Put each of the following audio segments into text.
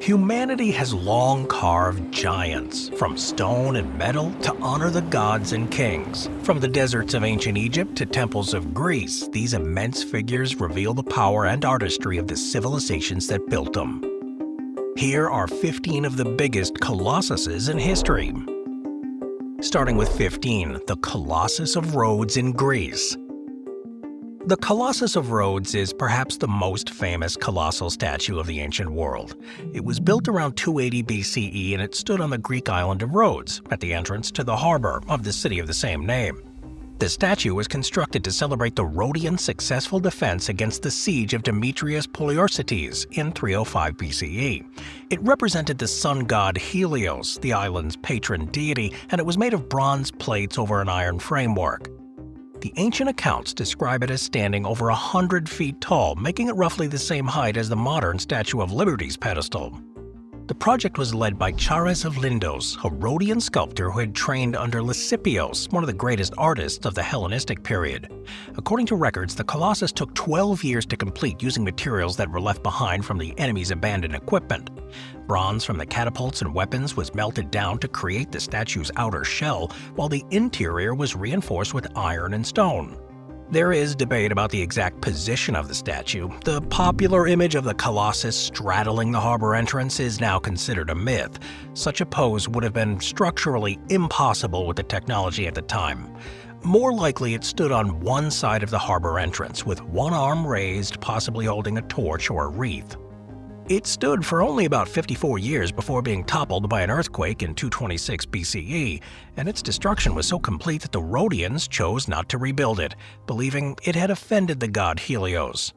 Humanity has long carved giants, from stone and metal to honor the gods and kings. From the deserts of ancient Egypt to temples of Greece, these immense figures reveal the power and artistry of the civilizations that built them. Here are 15 of the biggest Colossuses in history. Starting with 15, the Colossus of Rhodes in Greece. The Colossus of Rhodes is perhaps the most famous colossal statue of the ancient world. It was built around 280 BCE and it stood on the Greek island of Rhodes, at the entrance to the harbor of the city of the same name. The statue was constructed to celebrate the Rhodians' successful defense against the siege of Demetrius Poliorcetes in 305 BCE. It represented the sun god Helios, the island's patron deity, and it was made of bronze plates over an iron framework. The ancient accounts describe it as standing over 100 feet tall, making it roughly the same height as the modern Statue of Liberty's pedestal. The project was led by Chares of Lindos, a Rhodian sculptor who had trained under Lysipios, one of the greatest artists of the Hellenistic period. According to records, the Colossus took 12 years to complete using materials that were left behind from the enemy's abandoned equipment. Bronze from the catapults and weapons was melted down to create the statue's outer shell, while the interior was reinforced with iron and stone. There is debate about the exact position of the statue. The popular image of the Colossus straddling the harbor entrance is now considered a myth. Such a pose would have been structurally impossible with the technology at the time. More likely, it stood on one side of the harbor entrance, with one arm raised, possibly holding a torch or a wreath. It stood for only about 54 years before being toppled by an earthquake in 226 BCE, and its destruction was so complete that the Rhodians chose not to rebuild it, believing it had offended the god Helios.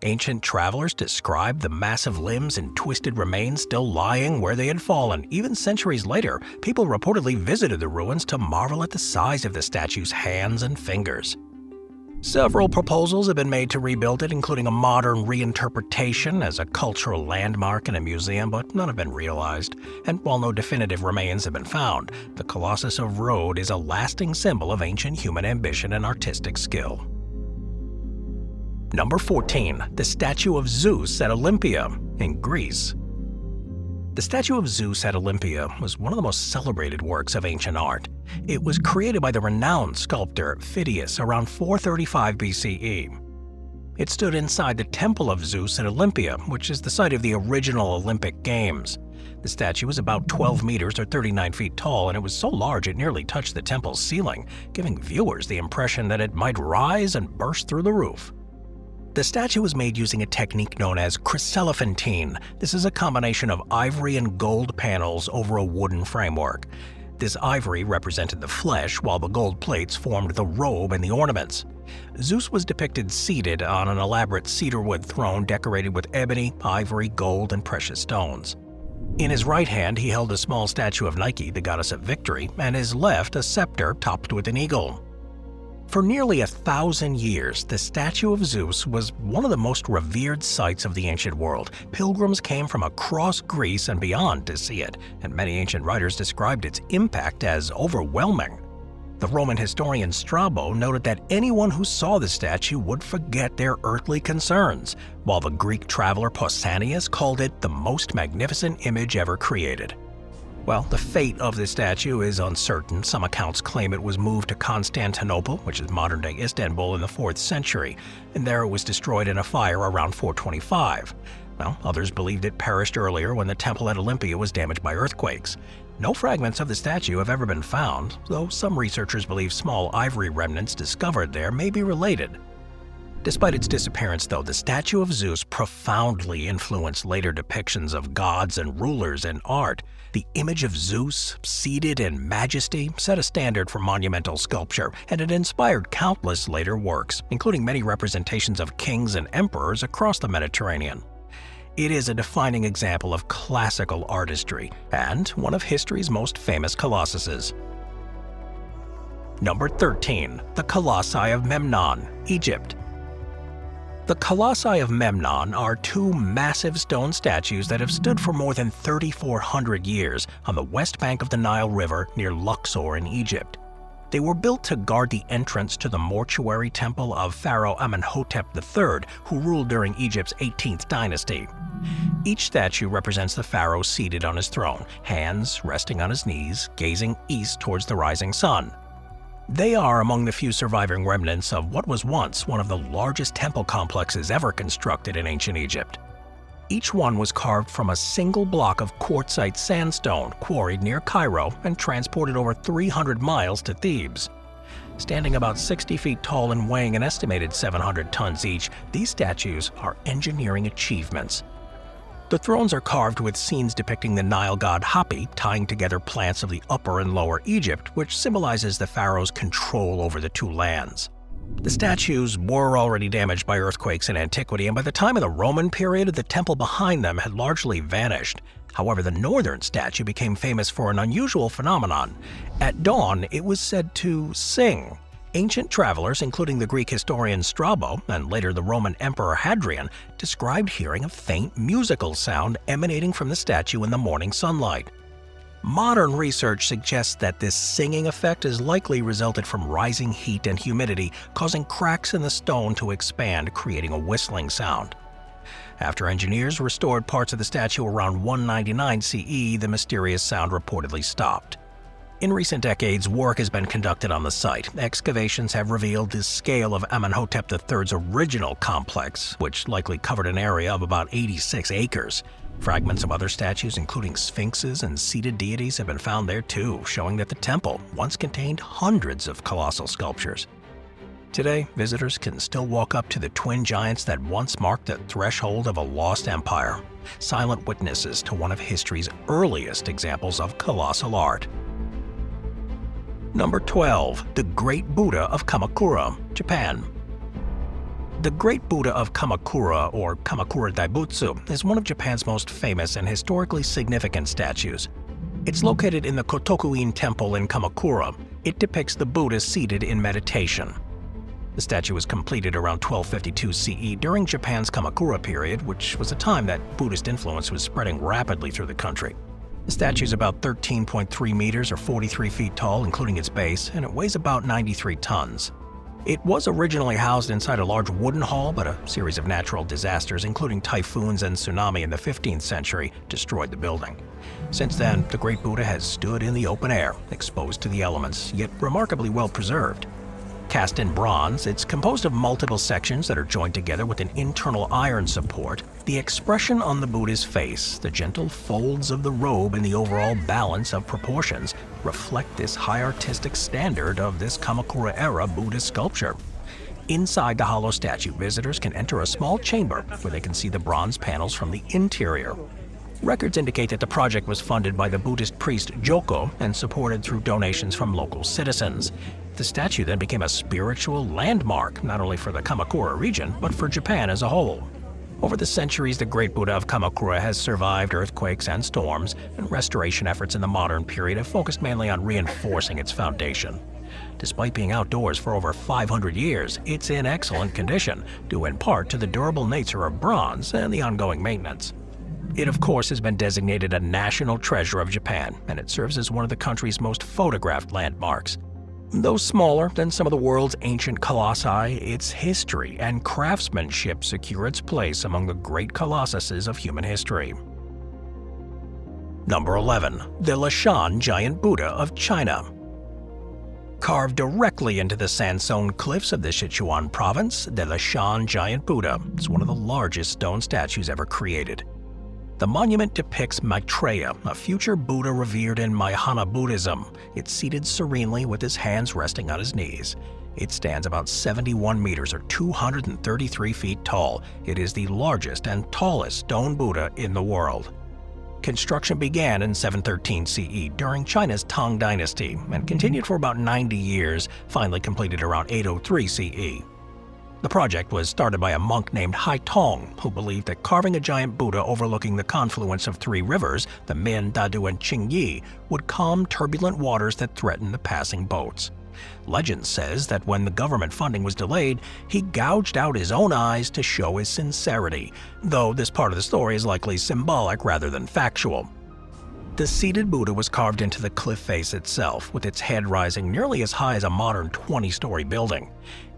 Ancient travelers described the massive limbs and twisted remains still lying where they had fallen. Even centuries later, people reportedly visited the ruins to marvel at the size of the statue's hands and fingers. Several proposals have been made to rebuild it, including a modern reinterpretation as a cultural landmark in a museum, but none have been realized. And while no definitive remains have been found, the Colossus of Rhodes is a lasting symbol of ancient human ambition and artistic skill. Number 14. The Statue of Zeus at Olympia in Greece. The statue of Zeus at Olympia was one of the most celebrated works of ancient art. It was created by the renowned sculptor Phidias around 435 BCE. It stood inside the Temple of Zeus at Olympia, which is the site of the original Olympic Games. The statue was about 12 meters or 39 feet tall, and it was so large it nearly touched the temple's ceiling, giving viewers the impression that it might rise and burst through the roof. The statue was made using a technique known as chryselephantine. This is a combination of ivory and gold panels over a wooden framework. This ivory represented the flesh, while the gold plates formed the robe and the ornaments. Zeus was depicted seated on an elaborate cedarwood throne decorated with ebony, ivory, gold, and precious stones. In his right hand, he held a small statue of Nike, the goddess of victory, and his left a scepter topped with an eagle. For nearly 1,000 years, the statue of Zeus was one of the most revered sights of the ancient world. Pilgrims came from across Greece and beyond to see it, and many ancient writers described its impact as overwhelming. The Roman historian Strabo noted that anyone who saw the statue would forget their earthly concerns, while the Greek traveler Pausanias called it the most magnificent image ever created. Well, the fate of the statue is uncertain. Some accounts claim it was moved to Constantinople, which is modern-day Istanbul, in the 4th century, and there it was destroyed in a fire around 425. Well, others believed it perished earlier when the temple at Olympia was damaged by earthquakes. No fragments of the statue have ever been found, though some researchers believe small ivory remnants discovered there may be related. Despite its disappearance, though, the statue of Zeus profoundly influenced later depictions of gods and rulers in art. The image of Zeus, seated in majesty, set a standard for monumental sculpture, and it inspired countless later works, including many representations of kings and emperors across the Mediterranean. It is a defining example of classical artistry, and one of history's most famous colossuses. Number 13. The Colossi of Memnon, Egypt. The Colossi of Memnon are two massive stone statues that have stood for more than 3,400 years on the west bank of the Nile River near Luxor in Egypt. They were built to guard the entrance to the mortuary temple of Pharaoh Amenhotep III, who ruled during Egypt's 18th dynasty. Each statue represents the pharaoh seated on his throne, hands resting on his knees, gazing east towards the rising sun. They are among the few surviving remnants of what was once one of the largest temple complexes ever constructed in ancient Egypt. Each one was carved from a single block of quartzite sandstone quarried near Cairo and transported over 300 miles to Thebes. Standing about 60 feet tall and weighing an estimated 700 tons each, these statues are engineering achievements. The thrones are carved with scenes depicting the Nile god Hapi tying together plants of the Upper and Lower Egypt, which symbolizes the pharaoh's control over the two lands. The statues were already damaged by earthquakes in antiquity, and by the time of the Roman period, the temple behind them had largely vanished. However, the northern statue became famous for an unusual phenomenon. At dawn, it was said to sing. Ancient travelers, including the Greek historian Strabo and later the Roman Emperor Hadrian, described hearing a faint musical sound emanating from the statue in the morning sunlight. Modern research suggests that this singing effect has likely resulted from rising heat and humidity, causing cracks in the stone to expand, creating a whistling sound. After engineers restored parts of the statue around 199 CE, the mysterious sound reportedly stopped. In recent decades, work has been conducted on the site. Excavations have revealed the scale of Amenhotep III's original complex, which likely covered an area of about 86 acres. Fragments of other statues, including sphinxes and seated deities, have been found there too, showing that the temple once contained hundreds of colossal sculptures. Today, visitors can still walk up to the twin giants that once marked the threshold of a lost empire, silent witnesses to one of history's earliest examples of colossal art. Number 12. The Great Buddha of Kamakura, Japan. The Great Buddha of Kamakura, or Kamakura Daibutsu, is one of Japan's most famous and historically significant statues. It's located in the Kotokuin Temple in Kamakura. It depicts the Buddha seated in meditation. The statue was completed around 1252 CE during Japan's Kamakura period, which was a time that Buddhist influence was spreading rapidly through the country. The statue is about 13.3 meters or 43 feet tall, including its base, and it weighs about 93 tons. It was originally housed inside a large wooden hall, but a series of natural disasters, including typhoons and tsunami in the 15th century, destroyed the building. Since then, the Great Buddha has stood in the open air, exposed to the elements, yet remarkably well preserved. Cast in bronze, it's composed of multiple sections that are joined together with an internal iron support. The expression on the Buddha's face, the gentle folds of the robe, and the overall balance of proportions reflect this high artistic standard of this Kamakura-era Buddhist sculpture. Inside the hollow statue, visitors can enter a small chamber where they can see the bronze panels from the interior. Records indicate that the project was funded by the Buddhist priest Joko and supported through donations from local citizens. The statue then became a spiritual landmark, not only for the Kamakura region, but for Japan as a whole. Over the centuries, the Great Buddha of Kamakura has survived earthquakes and storms, and restoration efforts in the modern period have focused mainly on reinforcing its foundation. Despite being outdoors for over 500 years, it's in excellent condition, due in part to the durable nature of bronze and the ongoing maintenance. It, of course, has been designated a national treasure of Japan, and it serves as one of the country's most photographed landmarks. Though smaller than some of the world's ancient colossi, its history and craftsmanship secure its place among the great colossuses of human history. Number 11. The Leshan Giant Buddha of China. Carved directly into the sandstone cliffs of the Sichuan province, the Leshan Giant Buddha is one of the largest stone statues ever created. The monument depicts Maitreya, a future Buddha revered in Mahayana Buddhism. It's seated serenely with his hands resting on his knees. It stands about 71 meters or 233 feet tall. It is the largest and tallest stone Buddha in the world. Construction began in 713 CE during China's Tang Dynasty and continued for about 90 years, finally completed around 803 CE. The project was started by a monk named Hai Tong, who believed that carving a giant Buddha overlooking the confluence of three rivers, the Min, Dadu, and Qingyi, would calm turbulent waters that threatened the passing boats. Legend says that when the government funding was delayed, he gouged out his own eyes to show his sincerity, though this part of the story is likely symbolic rather than factual. The seated Buddha was carved into the cliff face itself, with its head rising nearly as high as a modern 20-story building.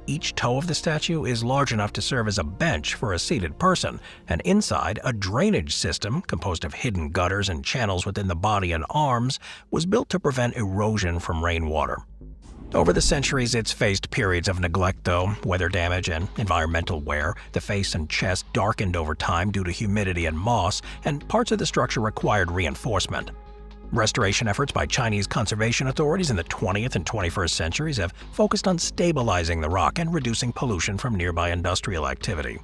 Each toe of the statue is large enough to serve as a bench for a seated person, and inside, a drainage system, composed of hidden gutters and channels within the body and arms, was built to prevent erosion from rainwater. Over the centuries, it's faced periods of neglect though, weather damage and environmental wear. The face and chest darkened over time due to humidity and moss, and parts of the structure required reinforcement. Restoration efforts by Chinese conservation authorities in the 20th and 21st centuries have focused on stabilizing the rock and reducing pollution from nearby industrial activity.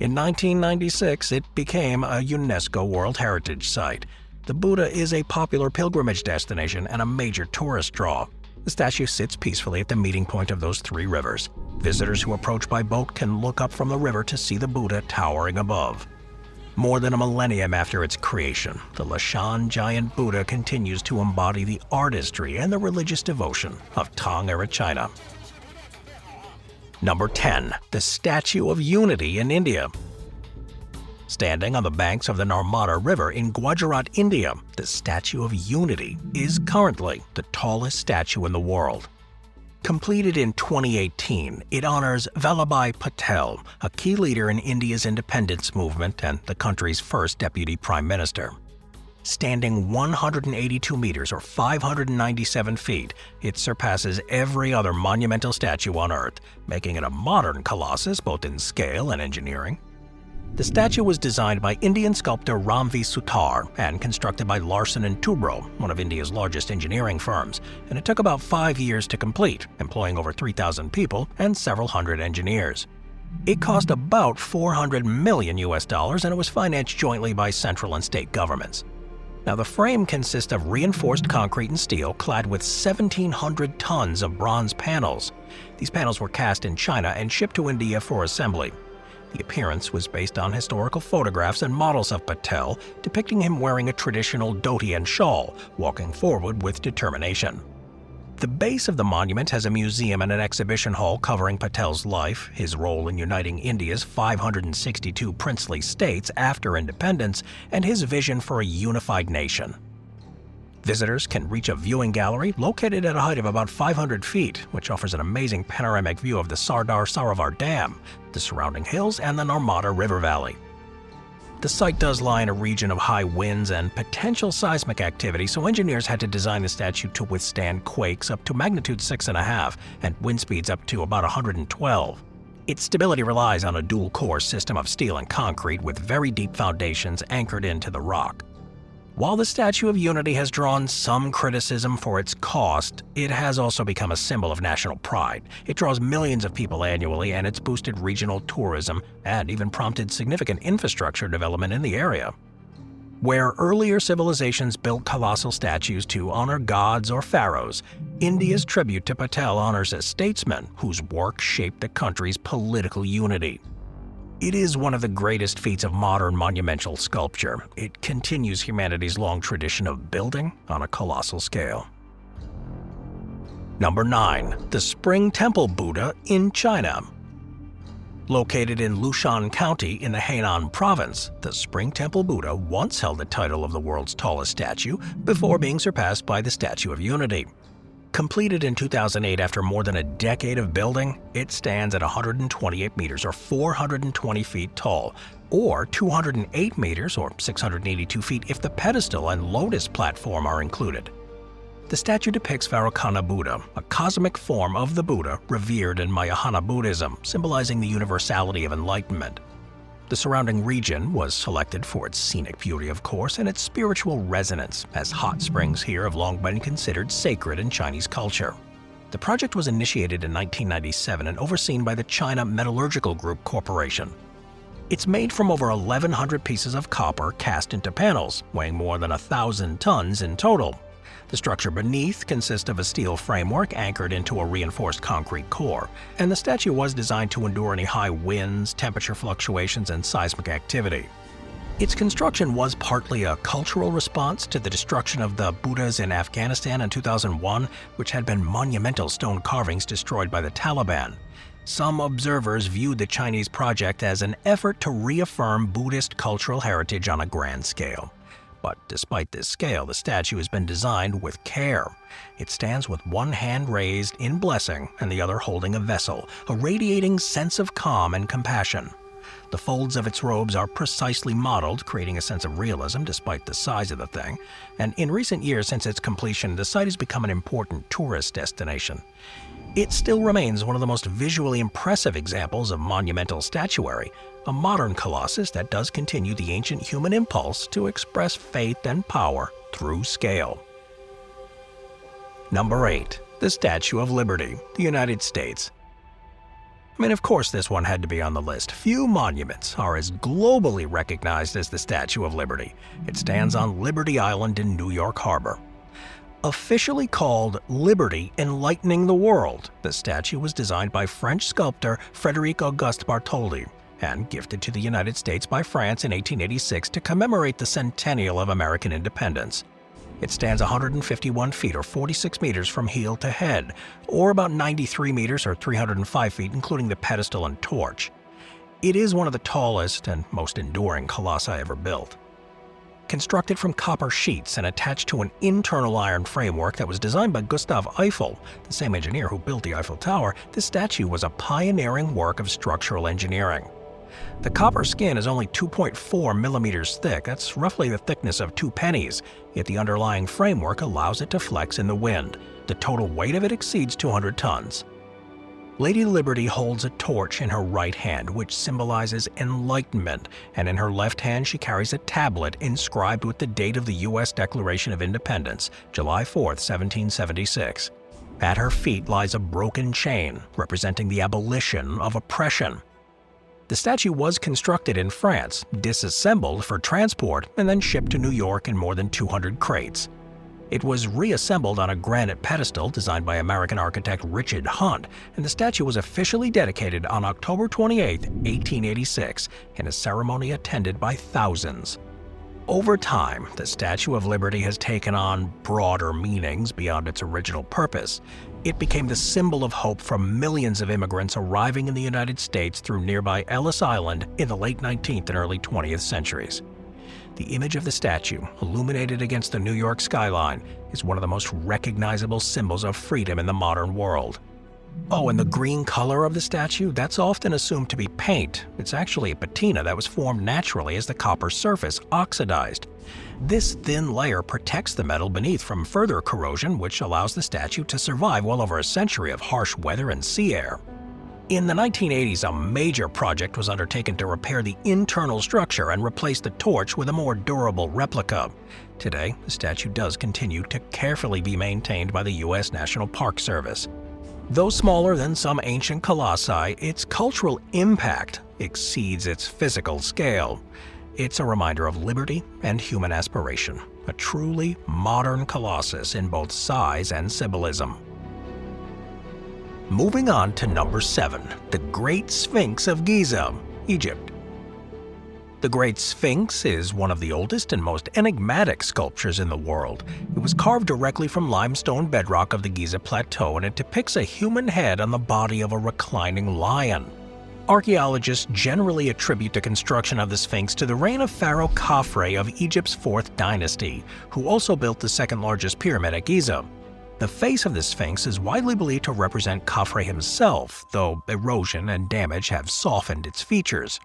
In 1996, it became a UNESCO World Heritage Site. The Buddha is a popular pilgrimage destination and a major tourist draw. The statue sits peacefully at the meeting point of those three rivers. Visitors who approach by boat can look up from the river to see the Buddha towering above. More than a millennium after its creation, the Leshan giant Buddha continues to embody the artistry and the religious devotion of Tang-era China. Number 10. The Statue of Unity in India. Standing on the banks of the Narmada River in Gujarat, India, the Statue of Unity is currently the tallest statue in the world. Completed in 2018, it honors Vallabhbhai Patel, a key leader in India's independence movement and the country's first deputy prime minister. Standing 182 meters or 597 feet, it surpasses every other monumental statue on Earth, making it a modern colossus both in scale and engineering. The statue was designed by Indian sculptor Ramvi Sutar and constructed by Larsen & Toubro, one of India's largest engineering firms, and it took about 5 years to complete, employing over 3,000 people and several hundred engineers. It cost about $400 million and it was financed jointly by central and state governments. Now, the frame consists of reinforced concrete and steel clad with 1,700 tons of bronze panels. These panels were cast in China and shipped to India for assembly. The appearance was based on historical photographs and models of Patel, depicting him wearing a traditional dhoti and shawl, walking forward with determination. The base of the monument has a museum and an exhibition hall covering Patel's life, his role in uniting India's 562 princely states after independence, and his vision for a unified nation. Visitors can reach a viewing gallery located at a height of about 500 feet, which offers an amazing panoramic view of the Sardar Sarovar Dam, the surrounding hills, and the Narmada River Valley. The site does lie in a region of high winds and potential seismic activity, so engineers had to design the statue to withstand quakes up to magnitude 6.5 and wind speeds up to about 112. Its stability relies on a dual-core system of steel and concrete with very deep foundations anchored into the rock. While the Statue of Unity has drawn some criticism for its cost, it has also become a symbol of national pride. It draws millions of people annually, and it's boosted regional tourism and even prompted significant infrastructure development in the area. Where earlier civilizations built colossal statues to honor gods or pharaohs, India's tribute to Patel honors a statesman whose work shaped the country's political unity. It is one of the greatest feats of modern monumental sculpture. It continues humanity's long tradition of building on a colossal scale. Number 9. The Spring Temple Buddha in China. Located in Leshan County in the Hainan Province, the Spring Temple Buddha once held the title of the world's tallest statue before being surpassed by the Statue of Unity. Completed in 2008 after more than a decade of building, it stands at 128 meters or 420 feet tall, or 208 meters or 682 feet if the pedestal and lotus platform are included. The statue depicts Vairocana Buddha, a cosmic form of the Buddha revered in Mahayana Buddhism, symbolizing the universality of enlightenment. The surrounding region was selected for its scenic beauty, of course, and its spiritual resonance, as hot springs here have long been considered sacred in Chinese culture. The project was initiated in 1997 and overseen by the China Metallurgical Group Corporation. It's made from over 1,100 pieces of copper cast into panels, weighing more than 1,000 tons in total. The structure beneath consists of a steel framework anchored into a reinforced concrete core, and the statue was designed to endure any high winds, temperature fluctuations, and seismic activity. Its construction was partly a cultural response to the destruction of the Buddhas in Afghanistan in 2001, which had been monumental stone carvings destroyed by the Taliban. Some observers viewed the Chinese project as an effort to reaffirm Buddhist cultural heritage on a grand scale. But despite this scale, the statue has been designed with care. It stands with one hand raised in blessing and the other holding a vessel, a radiating sense of calm and compassion. The folds of its robes are precisely modeled, creating a sense of realism despite the size of the thing. And in recent years since its completion, the site has become an important tourist destination. It still remains one of the most visually impressive examples of monumental statuary, a modern colossus that does continue the ancient human impulse to express faith and power through scale. Number 8. The Statue of Liberty, the United States. I mean, of course this one had to be on the list. Few monuments are as globally recognized as the Statue of Liberty. It stands on Liberty Island in New York Harbor. Officially called Liberty Enlightening the World, the statue was designed by French sculptor Frédéric Auguste Bartholdi and gifted to the United States by France in 1886 to commemorate the centennial of American independence. It stands 151 feet or 46 meters from heel to head, or about 93 meters or 305 feet including the pedestal and torch. It is one of the tallest and most enduring colossi ever built. Constructed from copper sheets and attached to an internal iron framework that was designed by Gustave Eiffel, the same engineer who built the Eiffel Tower, this statue was a pioneering work of structural engineering. The copper skin is only 2.4 millimeters thick, that's roughly the thickness of 2 pennies, yet the underlying framework allows it to flex in the wind. The total weight of it exceeds 200 tons. Lady Liberty holds a torch in her right hand, which symbolizes enlightenment, and in her left hand she carries a tablet inscribed with the date of the U.S. Declaration of Independence, July 4, 1776. At her feet lies a broken chain, representing the abolition of oppression. The statue was constructed in France, disassembled for transport, and then shipped to New York in more than 200 crates. It was reassembled on a granite pedestal designed by American architect Richard Hunt, and the statue was officially dedicated on October 28, 1886, in a ceremony attended by thousands. Over time, the Statue of Liberty has taken on broader meanings beyond its original purpose. It became the symbol of hope for millions of immigrants arriving in the United States through nearby Ellis Island in the late 19th and early 20th centuries. The image of the statue, illuminated against the New York skyline, is one of the most recognizable symbols of freedom in the modern world. Oh, and the green color of the statue, that's often assumed to be paint. It's actually a patina that was formed naturally as the copper surface oxidized. This thin layer protects the metal beneath from further corrosion, which allows the statue to survive well over a century of harsh weather and sea air. In the 1980s, a major project was undertaken to repair the internal structure and replace the torch with a more durable replica. Today, the statue does continue to carefully be maintained by the U.S. National Park Service. Though smaller than some ancient colossi, its cultural impact exceeds its physical scale. It's a reminder of liberty and human aspiration, a truly modern colossus in both size and symbolism. Moving on to number 7, the Great Sphinx of Giza, Egypt. The Great Sphinx is one of the oldest and most enigmatic sculptures in the world. It was carved directly from limestone bedrock of the Giza Plateau, and it depicts a human head on the body of a reclining lion. Archaeologists generally attribute the construction of the Sphinx to the reign of Pharaoh Khafre of Egypt's 4th dynasty, who also built the second largest pyramid at Giza. The face of the Sphinx is widely believed to represent Khafre himself, though erosion and damage have softened its features.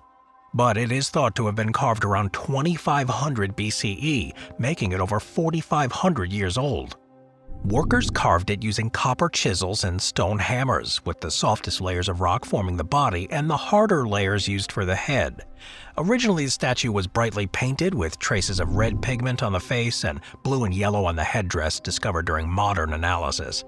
But it is thought to have been carved around 2500 BCE, making it over 4,500 years old. Workers carved it using copper chisels and stone hammers, with the softest layers of rock forming the body and the harder layers used for the head. Originally, the statue was brightly painted with traces of red pigment on the face and blue and yellow on the headdress discovered during modern analysis.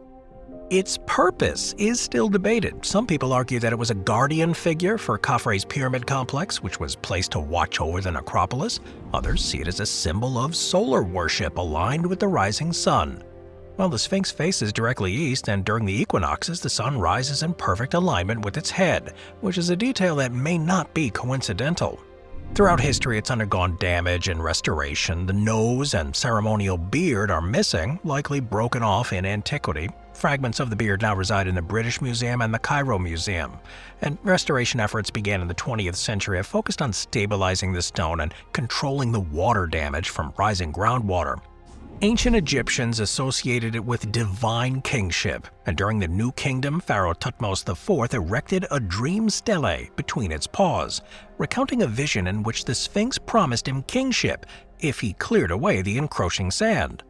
Its purpose is still debated. Some people argue that it was a guardian figure for Khafre's pyramid complex, which was placed to watch over the necropolis. Others see it as a symbol of solar worship aligned with the rising sun. Well, the Sphinx faces directly east, and during the equinoxes, the sun rises in perfect alignment with its head, which is a detail that may not be coincidental. Throughout history, it's undergone damage and restoration. The nose and ceremonial beard are missing, likely broken off in antiquity. Fragments of the beard now reside in the British Museum and the Cairo Museum, and restoration efforts began in the 20th century have focused on stabilizing the stone and controlling the water damage from rising groundwater. Ancient Egyptians associated it with divine kingship, and during the New Kingdom, Pharaoh Thutmose IV erected a dream stele between its paws, recounting a vision in which the Sphinx promised him kingship if he cleared away the encroaching sand.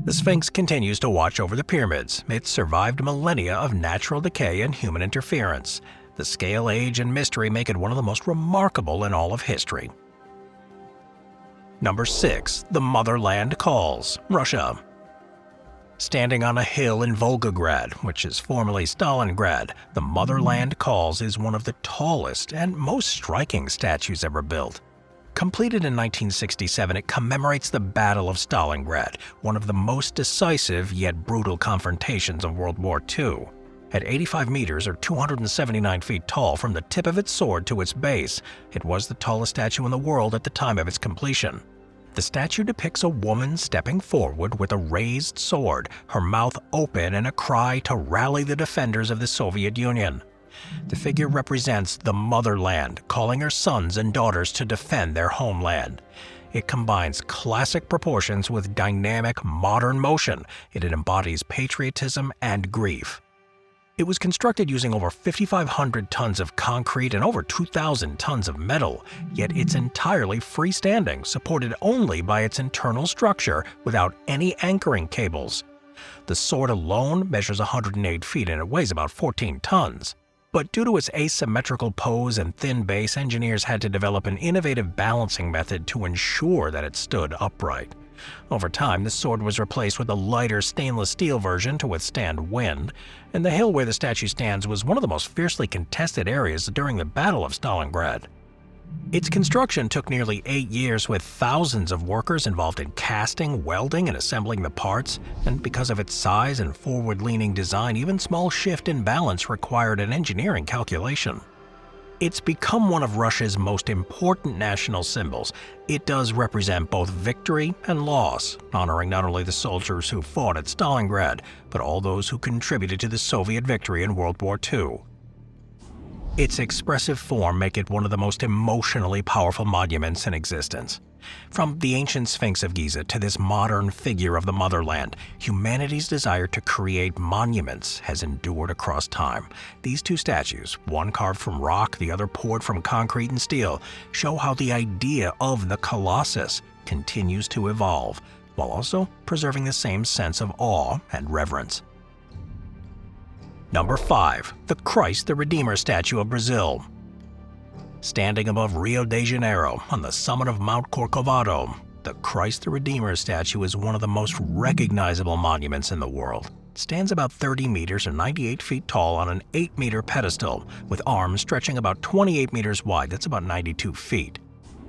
The Sphinx continues to watch over the pyramids. It survived millennia of natural decay and human interference. The scale, age, and mystery make it one of the most remarkable in all of history. Number 6. The Motherland Calls, Russia. Standing on a hill in Volgograd, which is formerly Stalingrad, the Motherland Calls is one of the tallest and most striking statues ever built. Completed in 1967, it commemorates the Battle of Stalingrad, one of the most decisive yet brutal confrontations of World War II. At 85 meters or 279 feet tall from the tip of its sword to its base, it was the tallest statue in the world at the time of its completion. The statue depicts a woman stepping forward with a raised sword, her mouth open in a cry to rally the defenders of the Soviet Union. The figure represents the motherland, calling her sons and daughters to defend their homeland. It combines classic proportions with dynamic, modern motion. It embodies patriotism and grief. It was constructed using over 5,500 tons of concrete and over 2,000 tons of metal, yet it's entirely freestanding, supported only by its internal structure without any anchoring cables. The sword alone measures 108 feet and it weighs about 14 tons. But due to its asymmetrical pose and thin base, engineers had to develop an innovative balancing method to ensure that it stood upright. Over time, the sword was replaced with a lighter stainless steel version to withstand wind, and the hill where the statue stands was one of the most fiercely contested areas during the Battle of Stalingrad. Its construction took nearly 8 years with thousands of workers involved in casting, welding, and assembling the parts, and because of its size and forward-leaning design, even small shift in balance required an engineering calculation. It's become one of Russia's most important national symbols. It does represent both victory and loss, honoring not only the soldiers who fought at Stalingrad, but all those who contributed to the Soviet victory in World War II. Its expressive form make it one of the most emotionally powerful monuments in existence. From the ancient Sphinx of Giza to this modern figure of the motherland, humanity's desire to create monuments has endured across time. These two statues, one carved from rock, the other poured from concrete and steel, show how the idea of the Colossus continues to evolve, while also preserving the same sense of awe and reverence. Number 5. The Christ the Redeemer statue of Brazil. Standing above Rio de Janeiro on the summit of Mount Corcovado, the Christ the Redeemer statue is one of the most recognizable monuments in the world. It stands about 30 meters or 98 feet tall on an 8-meter pedestal, with arms stretching about 28 meters wide, that's about 92 feet.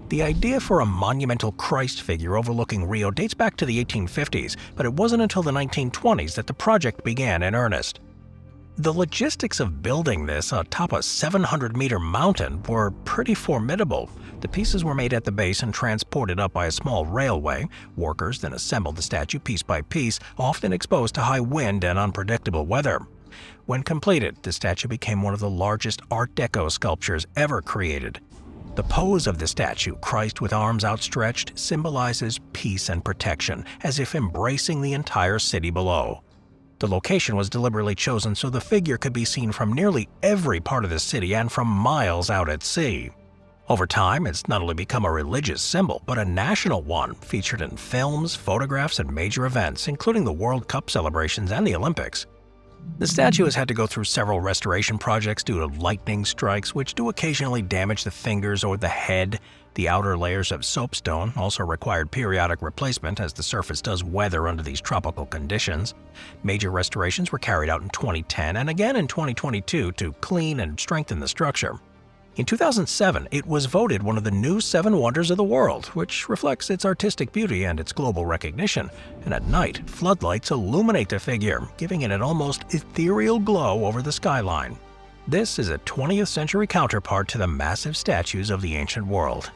The idea for a monumental Christ figure overlooking Rio dates back to the 1850s, but it wasn't until the 1920s that the project began in earnest. The logistics of building this atop a 700-meter mountain were pretty formidable. The pieces were made at the base and transported up by a small railway. Workers then assembled the statue piece by piece, often exposed to high wind and unpredictable weather. When completed, the statue became one of the largest Art Deco sculptures ever created. The pose of the statue, Christ with arms outstretched, symbolizes peace and protection, as if embracing the entire city below. The location was deliberately chosen so the figure could be seen from nearly every part of the city and from miles out at sea. Over time, it's not only become a religious symbol, but a national one, featured in films, photographs, and major events, including the World Cup celebrations and the Olympics. The statue has had to go through several restoration projects due to lightning strikes, which do occasionally damage the fingers or the head. The outer layers of soapstone also required periodic replacement as the surface does weather under these tropical conditions. Major restorations were carried out in 2010 and again in 2022 to clean and strengthen the structure. In 2007, it was voted one of the new 7 wonders of the world, which reflects its artistic beauty and its global recognition. And at night, floodlights illuminate the figure, giving it an almost ethereal glow over the skyline. This is a 20th century counterpart to the massive statues of the ancient world.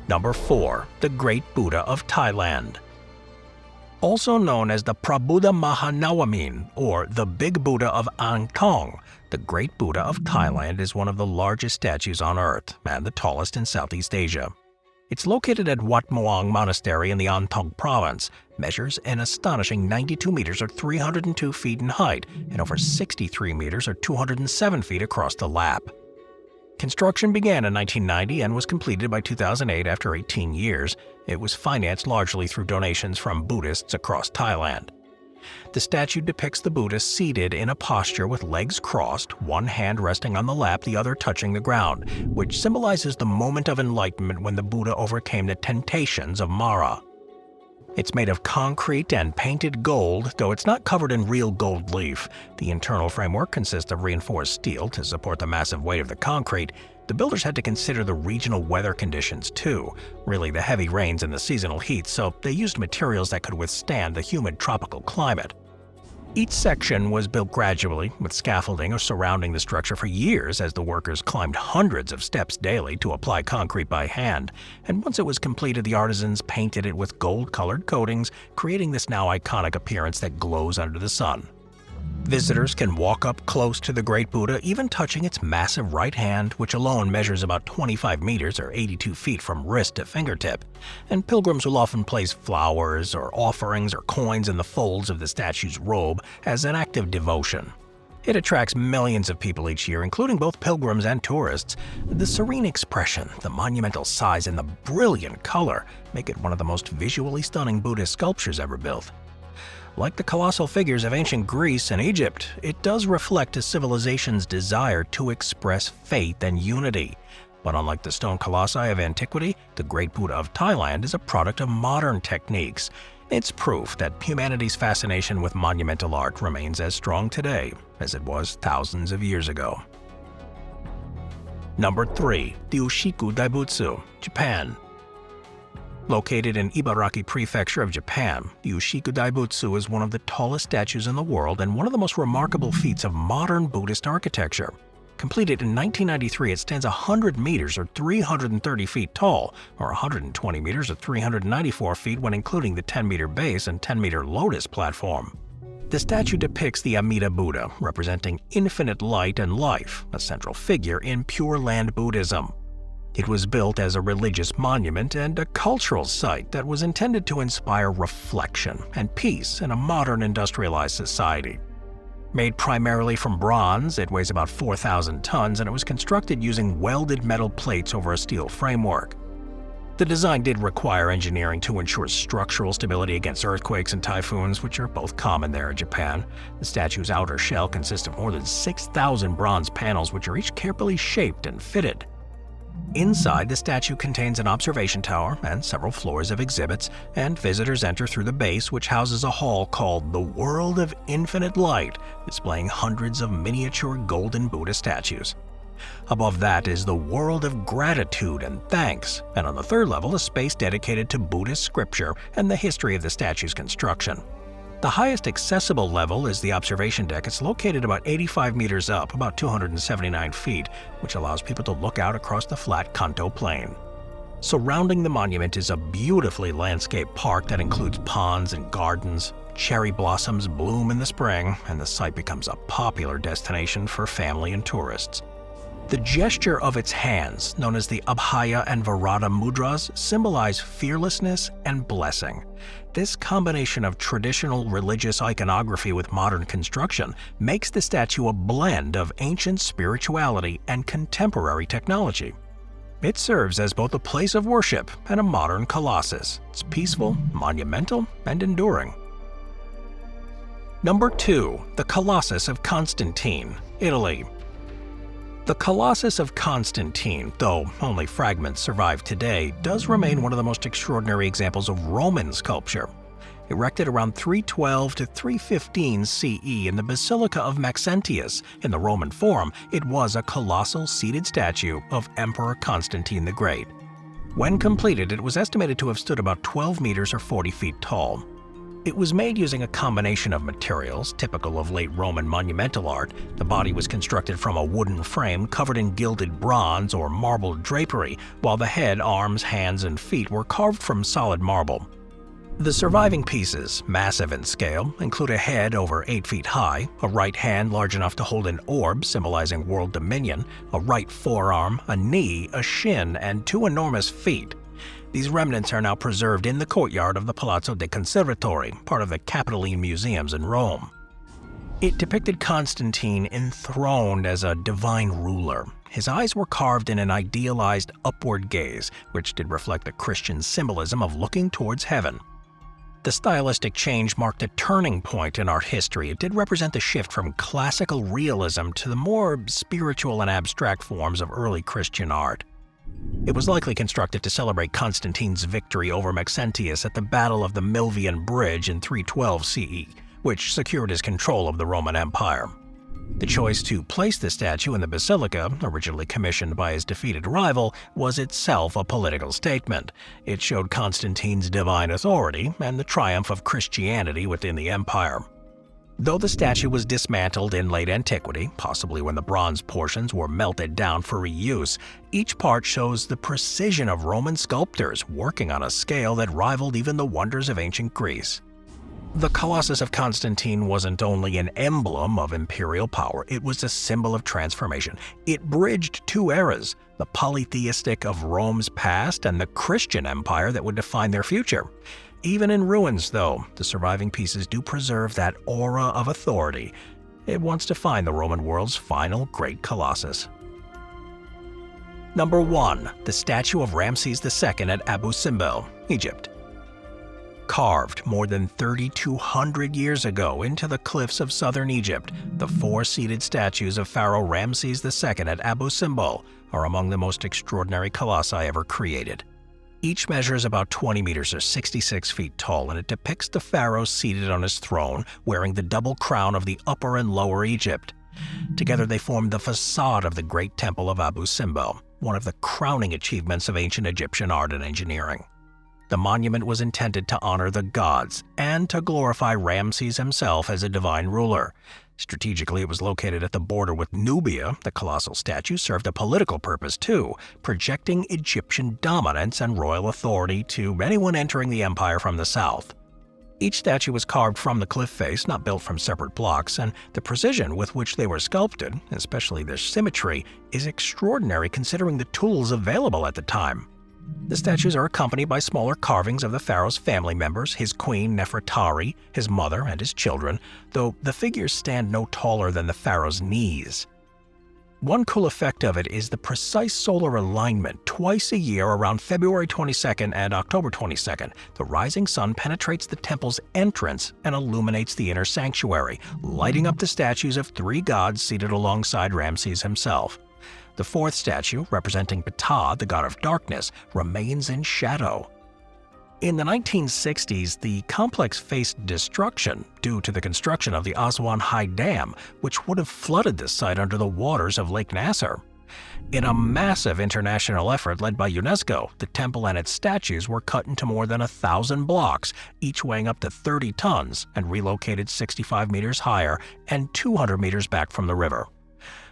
Number 4. The Great Buddha of Thailand. Also known as the Prabuddha Mahanawamin, or the Big Buddha of Ang Thong, the Great Buddha of Thailand is one of the largest statues on Earth and the tallest in Southeast Asia. It's located at Wat Muang Monastery in the An Thong province, measures an astonishing 92 meters or 302 feet in height, and over 63 meters or 207 feet across the lap. Construction began in 1990 and was completed by 2008 after 18 years. It was financed largely through donations from Buddhists across Thailand. The statue depicts the Buddha seated in a posture with legs crossed, one hand resting on the lap, the other touching the ground, which symbolizes the moment of enlightenment when the Buddha overcame the temptations of Mara. It's made of concrete and painted gold, though it's not covered in real gold leaf. The internal framework consists of reinforced steel to support the massive weight of the concrete. The builders had to consider the regional weather conditions too, really the heavy rains and the seasonal heat, so they used materials that could withstand the humid tropical climate. Each section was built gradually, with scaffolding surrounding the structure for years as the workers climbed hundreds of steps daily to apply concrete by hand, and once it was completed, the artisans painted it with gold-colored coatings, creating this now iconic appearance that glows under the sun. Visitors can walk up close to the Great Buddha, even touching its massive right hand, which alone measures about 25 meters or 82 feet from wrist to fingertip, and pilgrims will often place flowers or offerings or coins in the folds of the statue's robe as an act of devotion. It attracts millions of people each year, including both pilgrims and tourists. The serene expression, the monumental size, and the brilliant color make it one of the most visually stunning Buddhist sculptures ever built. Like the colossal figures of ancient Greece and Egypt, it does reflect a civilization's desire to express faith and unity. But unlike the stone colossi of antiquity, the Great Buddha of Thailand is a product of modern techniques. It's proof that humanity's fascination with monumental art remains as strong today as it was thousands of years ago. Number 3. The Ushiku Daibutsu, Japan. Located in Ibaraki Prefecture of Japan, the Ushiku Daibutsu is one of the tallest statues in the world and one of the most remarkable feats of modern Buddhist architecture. Completed in 1993, it stands 100 meters or 330 feet tall, or 120 meters or 394 feet when including the 10-meter base and 10-meter lotus platform. The statue depicts the Amida Buddha, representing infinite light and life, a central figure in Pure Land Buddhism. It was built as a religious monument and a cultural site that was intended to inspire reflection and peace in a modern industrialized society. Made primarily from bronze, it weighs about 4,000 tons and it was constructed using welded metal plates over a steel framework. The design did require engineering to ensure structural stability against earthquakes and typhoons, which are both common there in Japan. The statue's outer shell consists of more than 6,000 bronze panels, which are each carefully shaped and fitted. Inside, the statue contains an observation tower and several floors of exhibits, and visitors enter through the base, which houses a hall called the World of Infinite Light, displaying hundreds of miniature golden Buddha statues. Above that is the World of Gratitude and Thanks, and on the third level, a space dedicated to Buddhist scripture and the history of the statue's construction. The highest accessible level is the observation deck. It's located about 85 meters up, about 279 feet, which allows people to look out across the flat Kanto plain. Surrounding the monument is a beautifully landscaped park that includes ponds and gardens. Cherry blossoms bloom in the spring, and the site becomes a popular destination for family and tourists. The gesture of its hands, known as the Abhaya and Varada mudras, symbolize fearlessness and blessing. This combination of traditional religious iconography with modern construction makes the statue a blend of ancient spirituality and contemporary technology. It serves as both a place of worship and a modern colossus. It's peaceful, monumental, and enduring. Number 2. The Colossus of Constantine, Italy. The Colossus of Constantine, though only fragments survive today, does remain one of the most extraordinary examples of Roman sculpture. Erected around 312 to 315 CE in the Basilica of Maxentius in the Roman Forum, it was a colossal seated statue of Emperor Constantine the Great. When completed, it was estimated to have stood about 12 meters or 40 feet tall. It was made using a combination of materials typical of late Roman monumental art. The body was constructed from a wooden frame covered in gilded bronze or marble drapery, while the head, arms, hands, and feet were carved from solid marble. The surviving pieces, massive in scale, include a head over 8 feet high, a right hand large enough to hold an orb symbolizing world dominion, a right forearm, a knee, a shin, and 2 enormous feet. These remnants are now preserved in the courtyard of the Palazzo dei Conservatori, part of the Capitoline Museums in Rome. It depicted Constantine enthroned as a divine ruler. His eyes were carved in an idealized upward gaze, which did reflect the Christian symbolism of looking towards heaven. The stylistic change marked a turning point in art history. It did represent the shift from classical realism to the more spiritual and abstract forms of early Christian art. It was likely constructed to celebrate Constantine's victory over Maxentius at the Battle of the Milvian Bridge in 312 CE, which secured his control of the Roman Empire. The choice to place the statue in the basilica, originally commissioned by his defeated rival, was itself a political statement. It showed Constantine's divine authority and the triumph of Christianity within the empire. Though the statue was dismantled in late antiquity, possibly when the bronze portions were melted down for reuse, each part shows the precision of Roman sculptors working on a scale that rivaled even the wonders of ancient Greece. The Colossus of Constantine wasn't only an emblem of imperial power, it was a symbol of transformation. It bridged 2 eras, the polytheistic of Rome's past and the Christian empire that would define their future. Even in ruins, though, the surviving pieces do preserve that aura of authority. It once defined the Roman world's final great colossus. Number 1. The statue of Ramses II at Abu Simbel, Egypt. Carved more than 3,200 years ago into the cliffs of southern Egypt, the 4-seated statues of Pharaoh Ramses II at Abu Simbel are among the most extraordinary colossi ever created. Each measures about 20 meters or 66 feet tall, and it depicts the pharaoh seated on his throne, wearing the double crown of the Upper and Lower Egypt. Together they form the facade of the Great Temple of Abu Simbel, one of the crowning achievements of ancient Egyptian art and engineering. The monument was intended to honor the gods and to glorify Ramses himself as a divine ruler. Strategically, it was located at the border with Nubia. The colossal statue served a political purpose too, projecting Egyptian dominance and royal authority to anyone entering the empire from the south. Each statue was carved from the cliff face, not built from separate blocks, and the precision with which they were sculpted, especially their symmetry, is extraordinary considering the tools available at the time. The statues are accompanied by smaller carvings of the pharaoh's family members, his queen Nefertari, his mother, and his children, though the figures stand no taller than the pharaoh's knees. One cool effect of it is the precise solar alignment. Twice a year, around February 22nd and October 22nd, the rising sun penetrates the temple's entrance and illuminates the inner sanctuary, lighting up the statues of 3 gods seated alongside Ramses himself. The 4th statue, representing Ptah, the god of darkness, remains in shadow. In the 1960s, the complex faced destruction due to the construction of the Aswan High Dam, which would have flooded the site under the waters of Lake Nasser. In a massive international effort led by UNESCO, the temple and its statues were cut into more than 1,000 blocks, each weighing up to 30 tons, and relocated 65 meters higher and 200 meters back from the river.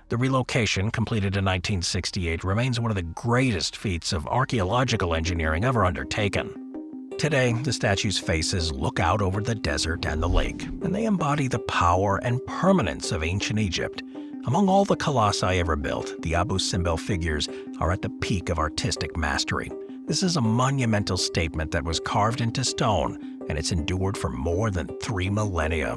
The relocation, completed in 1968, remains one of the greatest feats of archaeological engineering ever undertaken. Today, the statue's faces look out over the desert and the lake, and they embody the power and permanence of ancient Egypt. Among all the colossi ever built, the Abu Simbel figures are at the peak of artistic mastery. This is a monumental statement that was carved into stone, and it's endured for more than 3 millennia.